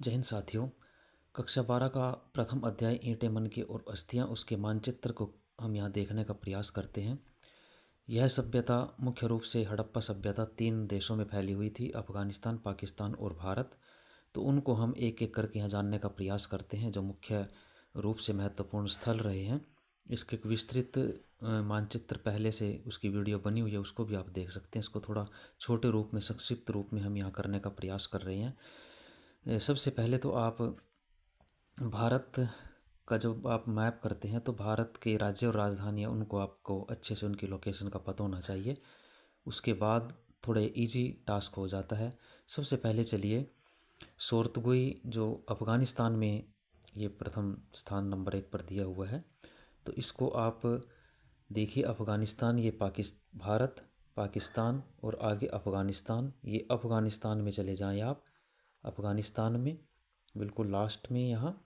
जय हिंद साथियों। कक्षा 12 का प्रथम अध्याय ईंटें मन की और अस्थियां, उसके मानचित्र को हम यहाँ देखने का प्रयास करते हैं। यह सभ्यता मुख्य रूप से हड़प्पा सभ्यता 3 देशों में फैली हुई थी, अफगानिस्तान, पाकिस्तान और भारत। तो उनको हम एक एक करके यहाँ जानने का प्रयास करते हैं, जो मुख्य रूप से महत्वपूर्ण स्थल रहे हैं। इसके एक विस्तृत मानचित्र पहले से उसकी वीडियो बनी हुई है, उसको भी आप देख सकते हैं। इसको थोड़ा छोटे रूप में, संक्षिप्त रूप में हम यहाँ करने का प्रयास कर रहे हैं। सबसे पहले तो आप भारत का जब आप मैप करते हैं तो भारत के राज्य और राजधानियाँ, उनको आपको अच्छे से उनकी लोकेशन का पता होना चाहिए। उसके बाद थोड़े इजी टास्क हो जाता है। सबसे पहले चलिए, शोरतगुई जो अफ़गानिस्तान में, ये प्रथम स्थान नंबर 1 पर दिया हुआ है। तो इसको आप देखिए, अफ़गानिस्तान, ये भारत, पाकिस्तान और आगे अफ़गानिस्तान। ये अफ़गानिस्तान में चले जाएं आप, अफ़गानिस्तान में बिल्कुल लास्ट में, यहाँ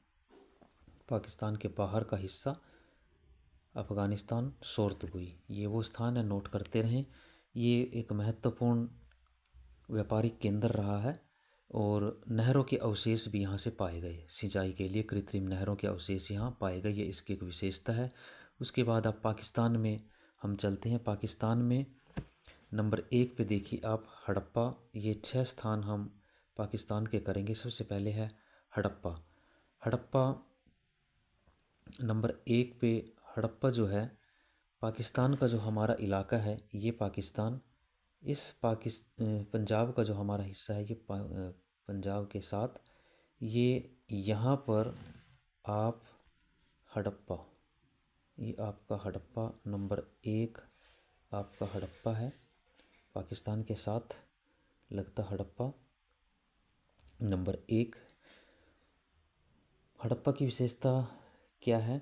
पाकिस्तान के बाहर का हिस्सा अफ़गानिस्तान, शोरतगुई, ये वो स्थान है, नोट करते रहें। ये एक महत्वपूर्ण व्यापारिक केंद्र रहा है और नहरों के अवशेष भी यहाँ से पाए गए। सिंचाई के लिए कृत्रिम नहरों के अवशेष यहाँ पाए गए, ये इसकी एक विशेषता है। उसके बाद आप पाकिस्तान में हम चलते हैं। पाकिस्तान में नंबर 1 पे देखिए आप हड़प्पा। ये 6 स्थान हम पाकिस्तान के करेंगे। सबसे पहले है हड़प्पा। हड़प्पा नंबर 1 पे। हड़प्पा जो है पाकिस्तान का जो हमारा इलाका है, ये पाकिस्तान, इस पंजाब का जो हमारा हिस्सा है, ये पंजाब के साथ, ये यहाँ पर आप हड़प्पा, ये आपका हड़प्पा नंबर 1 आपका हड़प्पा है, पाकिस्तान के साथ लगता हड़प्पा नंबर 1। हड़प्पा की विशेषता क्या है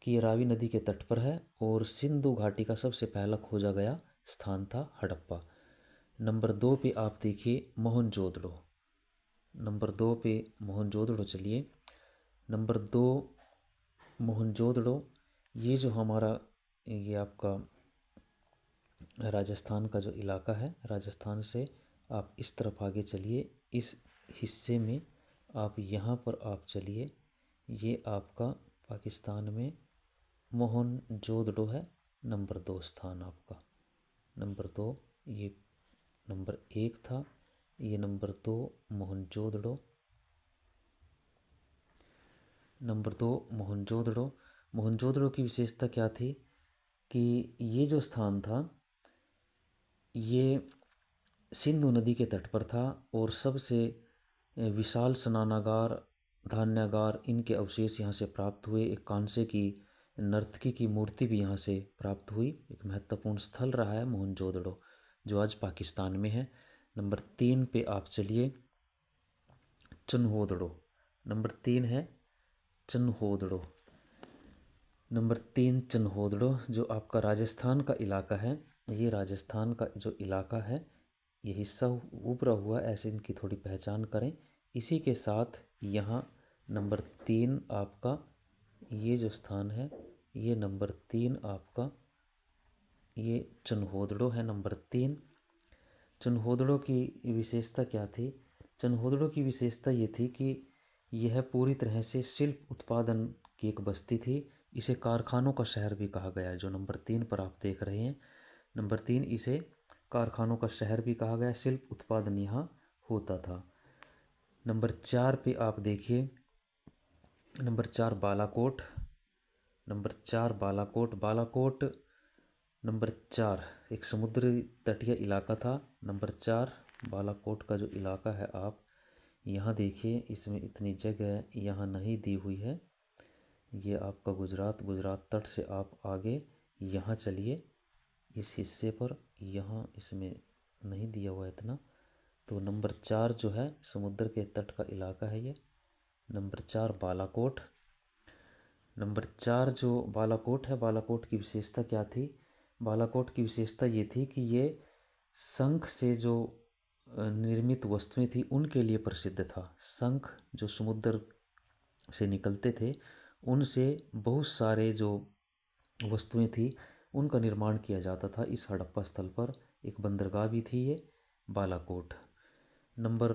कि ये रावी नदी के तट पर है और सिंधु घाटी का सबसे पहला खोजा गया स्थान था हड़प्पा। नंबर 2 पे आप देखिए मोहनजोदड़ो। नंबर 2 पे मोहनजोदड़ो चलिए। नंबर 2 मोहनजोदड़ो, ये जो हमारा, ये आपका राजस्थान का जो इलाका है, राजस्थान से आप इस तरफ आगे चलिए, इस हिस्से में आप यहाँ पर आप चलिए, ये आपका पाकिस्तान में मोहनजोदड़ो है। नंबर 2 स्थान आपका, नंबर 2, ये नंबर 1 था, ये नंबर 2 मोहनजोदड़ो, नंबर 2 मोहनजोदड़ो। मोहनजोदड़ो की विशेषता क्या थी कि ये जो स्थान था, ये सिंधु नदी के तट पर था और सबसे विशाल स्नानागार, धान्यागार, इनके अवशेष यहाँ से प्राप्त हुए। एक कांसे की नर्तकी की मूर्ति भी यहाँ से प्राप्त हुई। एक महत्वपूर्ण स्थल रहा है मोहनजोदड़ो, जो आज पाकिस्तान में है। नंबर 3 पे आप चलिए, चन्होदड़ो। नंबर 3 है चन्होदड़ो। नंबर 3 चन्होदड़ो, जो आपका राजस्थान का इलाका है। ये राजस्थान का जो इलाका है, ये हिस्सा उभरा हुआ, ऐसे इनकी थोड़ी पहचान करें। इसी के साथ यहाँ नंबर 3 आपका, ये जो स्थान है, ये नंबर 3 आपका, ये चन्होदड़ो है, नंबर 3। चन्होदड़ो की विशेषता क्या थी? चन्होदड़ो की विशेषता ये थी कि यह पूरी तरह से शिल्प उत्पादन की एक बस्ती थी। इसे कारखानों का शहर भी कहा गया है, जो नंबर 3 पर आप देख रहे हैं। नंबर 3, इसे कारखानों का शहर भी कहा गया, शिल्प उत्पादन यहाँ होता था। नंबर 4 पे आप देखिए, number 4 Balakot. Number 4 Balakot. Balakot number 4 एक समुद्री तटीय इलाका था। नंबर 4 बालाकोट का जो इलाका है, आप यहाँ देखिए, इसमें इतनी जगह यहाँ नहीं दी हुई है। ये आपका गुजरात, गुजरात तट से आप आगे यहाँ चलिए, इस हिस्से पर, यहाँ इसमें नहीं दिया हुआ इतना। तो नंबर 4 जो है समुद्र के तट का इलाका है ये, नंबर 4 बालाकोट। नंबर 4 जो बालाकोट है, बालाकोट की विशेषता क्या थी? बालाकोट की विशेषता ये थी कि ये शंख से जो निर्मित वस्तुएं थी, उनके लिए प्रसिद्ध था। शंख जो समुद्र से निकलते थे, उनसे बहुत सारे जो वस्तुएं थी, उनका निर्माण किया जाता था इस हड़प्पा स्थल पर। एक बंदरगाह भी थी ये बालाकोट। नंबर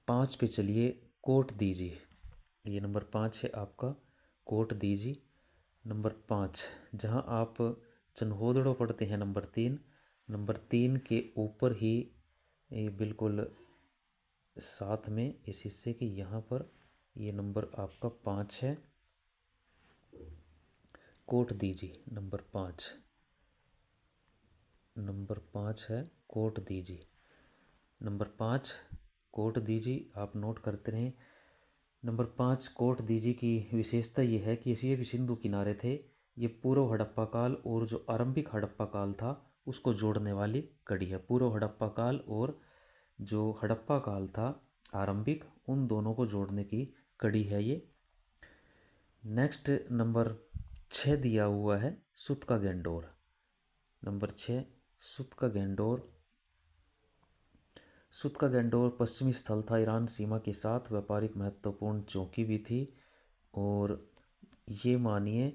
5 पे चलिए, कोट दीजी। ये नंबर 5 है आपका, कोट दीजी। नंबर 5 जहाँ आप चन्होदड़ो पढ़ते हैं, नंबर 3 के ऊपर ही ये बिल्कुल साथ में इस हिस्से के यहाँ पर ये नंबर आपका 5 है, कोट दीजी। नंबर 5 है, कोट दीजी। नंबर 5 कोट दीजी, आप नोट करते रहें। नंबर 5 कोट दीजी की विशेषता ये है कि ये भी सिंधु किनारे थे। ये पूर्व हड़प्पा काल और जो आरंभिक हड़प्पा काल था उसको जोड़ने वाली कड़ी है। पूर्व हड़प्पा काल और जो हड़प्पा काल था आरंभिक, उन दोनों को जोड़ने की कड़ी है ये। नेक्स्ट नंबर 6 दिया हुआ है, सुत का गेंडोर। नंबर 6 सुत का गेंडोर। सुत का गेंडोर पश्चिमी स्थल था, ईरान सीमा के साथ व्यापारिक महत्वपूर्ण चौकी भी थी। और ये मानिए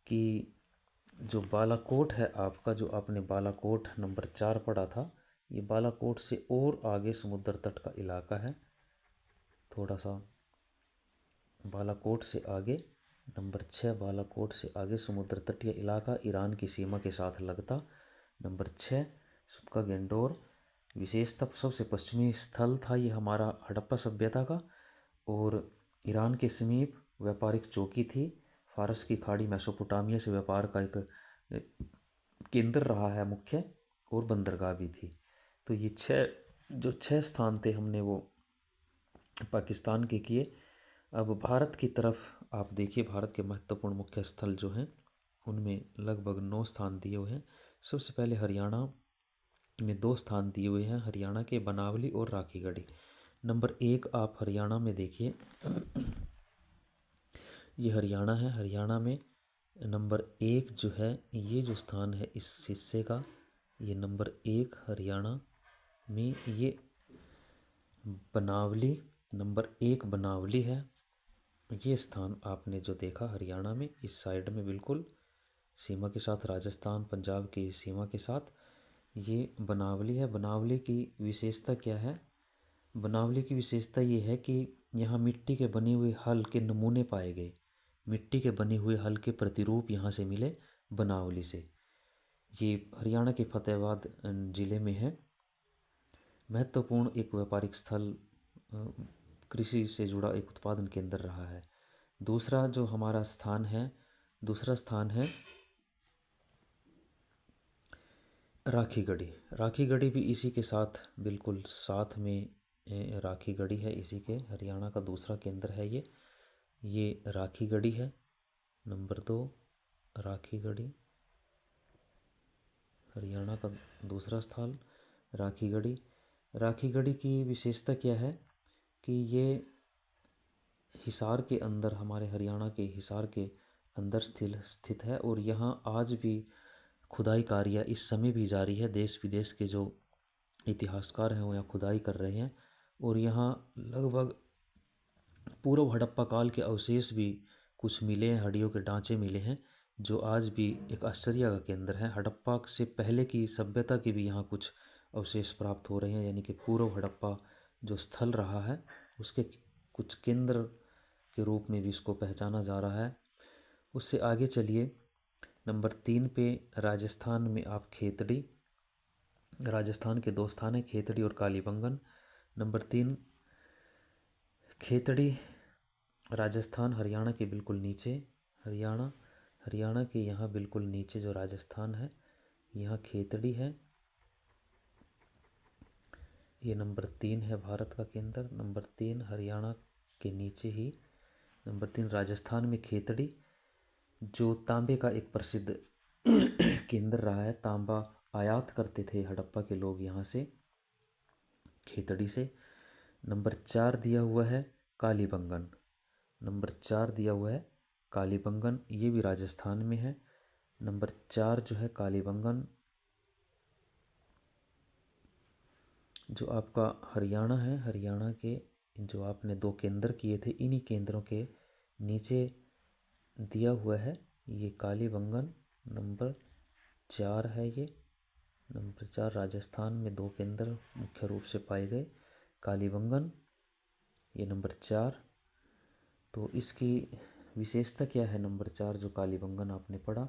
कि जो बालाकोट है आपका, जो आपने बालाकोट नंबर 4 पढ़ा था, ये बालाकोट से और आगे समुद्र तट का इलाका है। थोड़ा सा बालाकोट से आगे, नंबर 6 बालाकोट से आगे समुद्र तटीय इलाका, ईरान की सीमा के साथ लगता। नंबर 6 सुत का गेंडोर। विशेषतः सबसे पश्चिमी स्थल था ये हमारा हड़प्पा सभ्यता का, और ईरान के समीप व्यापारिक चौकी थी। फारस की खाड़ी मेसोपोटामिया से व्यापार का एक केंद्र रहा है मुख्य, और बंदरगाह भी थी। तो ये 6 स्थान थे हमने वो पाकिस्तान के किए। अब भारत की तरफ आप देखिए, भारत के महत्वपूर्ण मुख्य स्थल जो हैं उनमें लगभग 9 स्थान दिए हुए हैं। सबसे पहले हरियाणा में 2 स्थान दिए हुए हैं, हरियाणा के बनावली और राखीगढ़ी। नंबर 1 आप हरियाणा में देखिए, ये हरियाणा है। हरियाणा में नंबर 1 जो है, ये जो स्थान है इस हिस्से का, ये नंबर 1 हरियाणा में ये बनावली, नंबर 1 बनावली है। ये स्थान आपने जो देखा हरियाणा में, इस साइड में बिल्कुल सीमा के साथ, राजस्थान पंजाब की सीमा के साथ, ये बनावली है। बनावली की विशेषता क्या है? बनावली की विशेषता ये है कि यहाँ मिट्टी के बने हुए हल के नमूने पाए गए। मिट्टी के बने हुए हल के प्रतिरूप यहाँ से मिले बनावली से। ये हरियाणा के फतेहाबाद ज़िले में है। महत्वपूर्ण एक व्यापारिक स्थल, कृषि से जुड़ा एक उत्पादन केंद्र रहा है। दूसरा जो हमारा स्थान है, दूसरा स्थान है राखीगढ़ी। राखीगढ़ी भी इसी के साथ बिल्कुल साथ में राखीगढ़ी है, इसी के हरियाणा का दूसरा केंद्र है ये राखीगढ़ी है। नंबर 2 राखीगढ़ी, हरियाणा का दूसरा स्थल राखीगढ़ी। राखीगढ़ी की विशेषता क्या है कि ये हिसार के अंदर, हमारे हरियाणा के हिसार के अंदर स्थित है, और यहाँ आज भी खुदाई कार्य इस समय भी जारी है। देश विदेश के जो इतिहासकार हैं वो यहाँ खुदाई कर रहे हैं, और यहाँ लगभग पूर्व हड़प्पा काल के अवशेष भी कुछ मिले हैं, हड्डियों के ढांचे मिले हैं, जो आज भी एक आश्चर्य का केंद्र है। हड़प्पा से पहले की सभ्यता के भी यहाँ कुछ अवशेष प्राप्त हो रहे हैं, यानी कि पूर्व हड़प्पा जो स्थल रहा है उसके कुछ केंद्र के रूप में भी इसको पहचाना जा रहा है। उससे आगे चलिए, नंबर 3 पे राजस्थान में आप खेतड़ी, राजस्थान के 2 स्थान हैं, खेतड़ी और कालीबंगन। नंबर 3 खेतड़ी, राजस्थान, हरियाणा के बिल्कुल नीचे, हरियाणा के यहाँ बिल्कुल नीचे जो राजस्थान है, यहाँ खेतड़ी है। ये नंबर 3 है भारत का केंद्र। नंबर 3 हरियाणा के नीचे ही, नंबर 3 राजस्थान में खेतड़ी, जो तांबे का एक प्रसिद्ध केंद्र रहा है। तांबा आयात करते थे हड़प्पा के लोग यहाँ से, खेतड़ी से। नंबर 4 दिया हुआ है कालीबंगन। नंबर 4 दिया हुआ है कालीबंगन, ये भी राजस्थान में है। नंबर 4 जो है कालीबंगन, जो आपका हरियाणा है, हरियाणा के जो आपने 2 केंद्र किए थे, इन्हीं केंद्रों के नीचे दिया हुआ है ये कालीबंगन। नंबर 4 है ये, नंबर 4 राजस्थान में 2 केंद्र मुख्य रूप से पाए गए, कालीबंगन ये नंबर 4। तो इसकी विशेषता क्या है? नंबर 4 जो कालीबंगन आपने पढ़ा,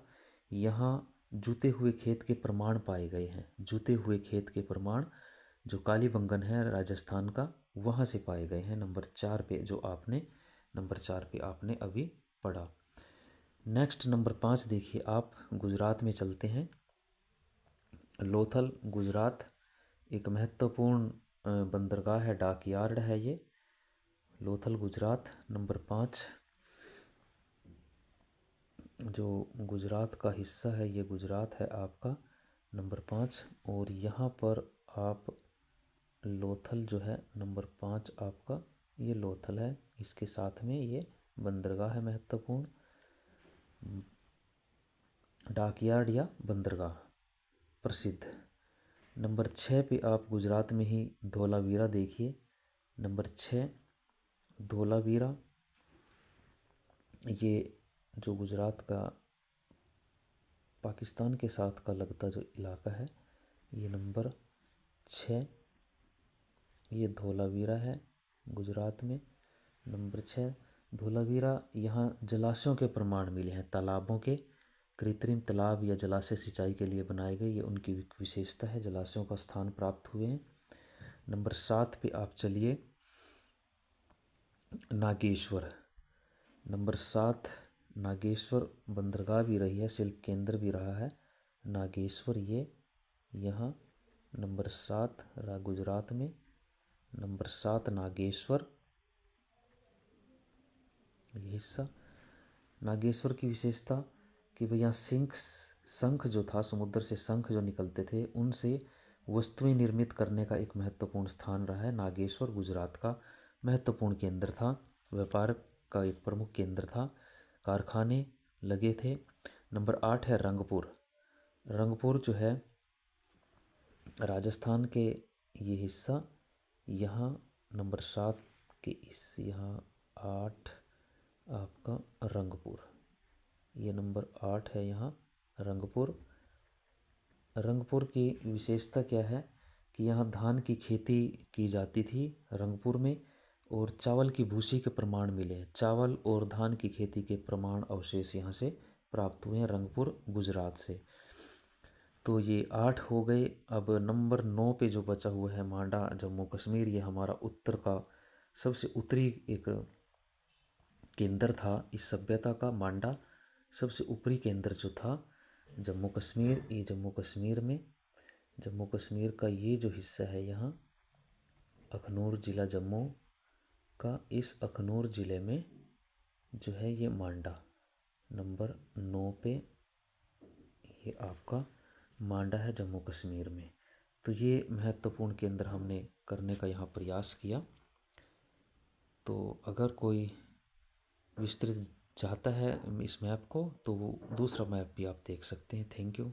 यहाँ जुते हुए खेत के प्रमाण पाए गए हैं। जुते हुए खेत के प्रमाण जो कालीबंगन है राजस्थान का, वहाँ से पाए गए हैं। नंबर 4 पे जो आपने नंबर 4 पे आपने अभी पढ़ा। नेक्स्ट नंबर 5 देखिए आप, गुजरात में चलते हैं। लोथल गुजरात एक महत्वपूर्ण बंदरगाह है, डाक यार्ड है ये, लोथल गुजरात। नंबर 5 जो गुजरात का हिस्सा है, ये गुजरात है आपका, नंबर 5। और यहाँ पर आप लोथल जो है नंबर 5 आपका, ये लोथल है, इसके साथ में ये बंदरगाह है महत्वपूर्ण, डाकयार्ड या बंदरगाह प्रसिद्ध। नंबर 6 पे आप गुजरात में ही धोलावीरा देखिए। नंबर 6 धोलावीरा, ये जो गुजरात का पाकिस्तान के साथ का लगता जो इलाका है, ये नंबर 6, ये धोलावीरा है गुजरात में। नंबर 6 धोलावीरा, यहाँ जलाशयों के प्रमाण मिले हैं, तालाबों के, कृत्रिम तालाब या जलाशय सिंचाई के लिए बनाए गए, ये उनकी विशेषता है, जलाशयों का स्थान प्राप्त हुए हैं। नंबर 7 पे आप चलिए, नागेश्वर। नंबर 7 नागेश्वर बंदरगाह भी रही है, शिल्प केंद्र भी रहा है नागेश्वर, ये यहाँ नंबर 7 रहा गुजरात में। नंबर 7 नागेश्वर, ये हिस्सा। नागेश्वर की विशेषता कि भाई यहाँ शंख जो था, समुद्र से शंख जो निकलते थे, उनसे वस्तुएं निर्मित करने का एक महत्वपूर्ण स्थान रहा है। नागेश्वर गुजरात का महत्वपूर्ण केंद्र था, व्यापार का एक प्रमुख केंद्र था, कारखाने लगे थे। नंबर 8 है रंगपुर। रंगपुर जो है राजस्थान के ये हिस्सा, यहाँ नंबर 7 के इस यहाँ 8 आपका रंगपुर, ये नंबर 8 है यहाँ रंगपुर। रंगपुर की विशेषता क्या है कि यहाँ धान की खेती की जाती थी रंगपुर में, और चावल की भूसी के प्रमाण मिले। चावल और धान की खेती के प्रमाण अवशेष यहाँ से प्राप्त हुए हैं रंगपुर गुजरात से। तो ये 8 हो गए। अब नंबर 9 पे जो बचा हुआ है मांडा जम्मू कश्मीर, ये हमारा उत्तर का सबसे उत्तरी एक केंद्र था इस सभ्यता का। मांडा सबसे ऊपरी केंद्र जो था जम्मू कश्मीर, ये जम्मू कश्मीर में, जम्मू कश्मीर का ये जो हिस्सा है यहाँ अखनूर ज़िला जम्मू का, इस अखनूर ज़िले में जो है ये मांडा नंबर 9 पे ये आपका मांडा है जम्मू कश्मीर में। तो ये महत्वपूर्ण केंद्र हमने करने का यहाँ प्रयास किया। तो अगर कोई विस्तृत चाहता है इस मैप को, तो वो दूसरा मैप भी आप देख सकते हैं। Thank you.